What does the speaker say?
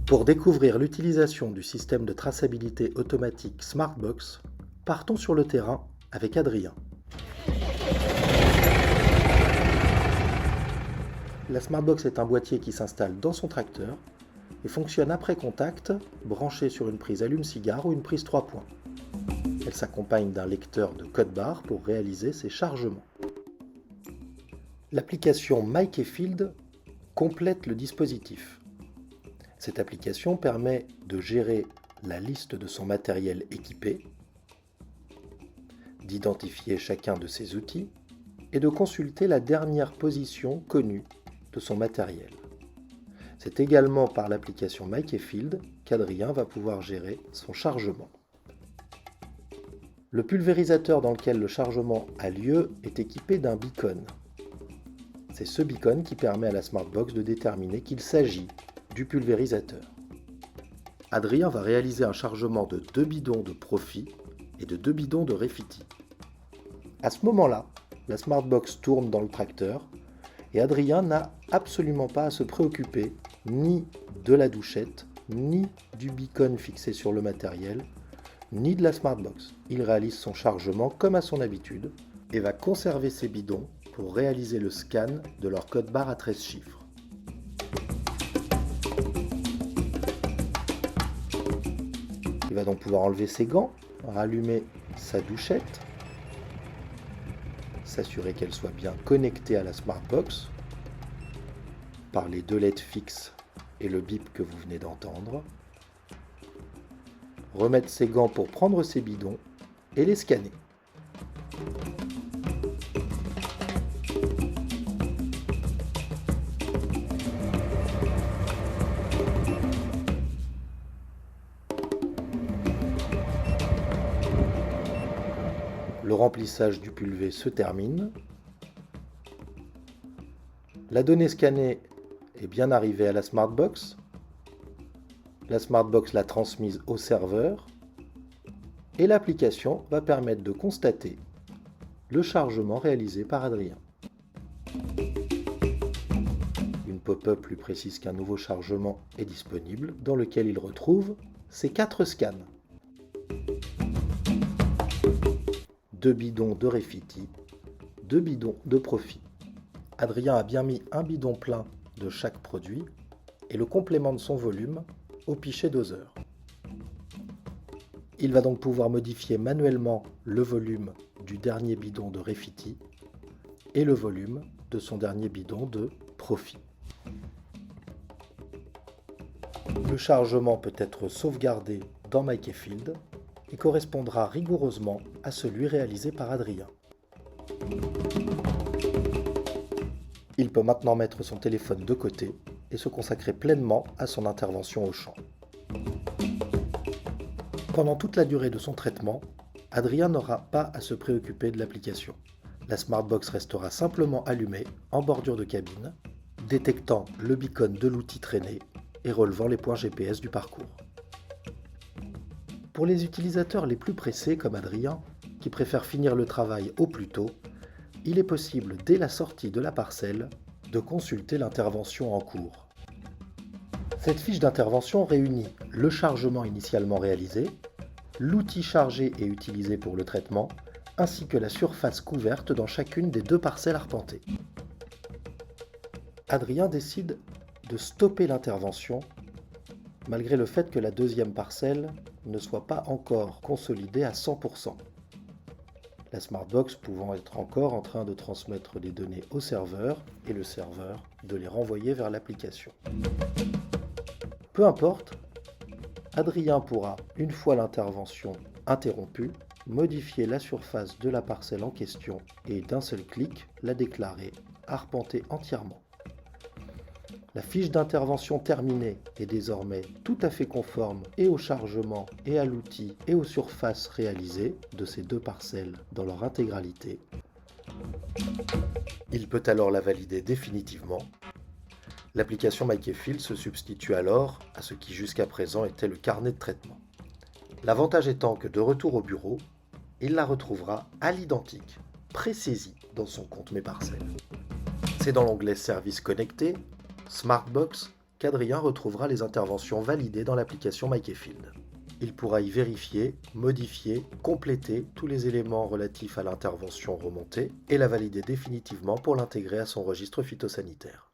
Pour découvrir l'utilisation du système de traçabilité automatique SmartBox, partons sur le terrain avec Adrien. La SmartBox est un boîtier qui s'installe dans son tracteur et fonctionne après contact, branché sur une prise allume-cigare ou une prise 3 points. Elle s'accompagne d'un lecteur de code barre pour réaliser ses chargements. L'application MyKeyfield complète le dispositif. Cette application permet de gérer la liste de son matériel équipé, d'identifier chacun de ses outils et de consulter la dernière position connue de son matériel. C'est également par l'application MyKeyfield qu'Adrien va pouvoir gérer son chargement. Le pulvérisateur dans lequel le chargement a lieu est équipé d'un beacon. C'est ce beacon qui permet à la SmartBox de déterminer qu'il s'agit du pulvérisateur. Adrien va réaliser un chargement de 2 bidons de Profi et de 2 bidons de Refiti. À ce moment-là, la SmartBox tourne dans le tracteur et Adrien n'a absolument pas à se préoccuper ni de la douchette, ni du beacon fixé sur le matériel, ni de la SmartBox. Il réalise son chargement comme à son habitude et va conserver ses bidons pour réaliser le scan de leur code barre à 13 chiffres. Il va donc pouvoir enlever ses gants, rallumer sa douchette, s'assurer qu'elle soit bien connectée à la SmartBox par les 2 LED fixes et le bip que vous venez d'entendre, remettre ses gants pour prendre ses bidons et les scanner. Le remplissage du pulvé se termine. La donnée scannée est bien arrivée à la SmartBox. La SmartBox l'a transmise au serveur et l'application va permettre de constater le chargement réalisé par Adrien. Une pop-up lui précise qu'un nouveau chargement est disponible dans lequel il retrouve ses 4 scans. 2 bidons de Refiti, 2 bidons de Profi. Adrien a bien mis un bidon plein de chaque produit et le complément de son volume au pichet doseur. Il va donc pouvoir modifier manuellement le volume du dernier bidon de Refiti et le volume de son dernier bidon de Profi. Le chargement peut être sauvegardé dans MyKeyfield et correspondra rigoureusement à celui réalisé par Adrien. Il peut maintenant mettre son téléphone de côté et se consacrer pleinement à son intervention au champ. Pendant toute la durée de son traitement, Adrien n'aura pas à se préoccuper de l'application. La SmartBox restera simplement allumée en bordure de cabine, détectant le beacon de l'outil traîné et relevant les points GPS du parcours. Pour les utilisateurs les plus pressés comme Adrien, qui préfèrent finir le travail au plus tôt, il est possible dès la sortie de la parcelle de consulter l'intervention en cours. Cette fiche d'intervention réunit le chargement initialement réalisé, l'outil chargé et utilisé pour le traitement, ainsi que la surface couverte dans chacune des 2 parcelles arpentées. Adrien décide de stopper l'intervention malgré le fait que la 2e parcelle ne soit pas encore consolidée à 100%. La SmartBox pouvant être encore en train de transmettre les données au serveur et le serveur de les renvoyer vers l'application. Peu importe, Adrien pourra, une fois l'intervention interrompue, modifier la surface de la parcelle en question et d'un seul clic la déclarer arpentée entièrement. La fiche d'intervention terminée est désormais tout à fait conforme et au chargement et à l'outil et aux surfaces réalisées de ces 2 parcelles dans leur intégralité. Il peut alors la valider définitivement. L'application MyKeyfield se substitue alors à ce qui jusqu'à présent était le carnet de traitement. L'avantage étant que de retour au bureau, il la retrouvera à l'identique, pré-saisie dans son compte Mes Parcelles. C'est dans l'onglet Services connectés, SmartBox qu'Adrien retrouvera les interventions validées dans l'application MyKeyfield. Il pourra y vérifier, modifier, compléter tous les éléments relatifs à l'intervention remontée et la valider définitivement pour l'intégrer à son registre phytosanitaire.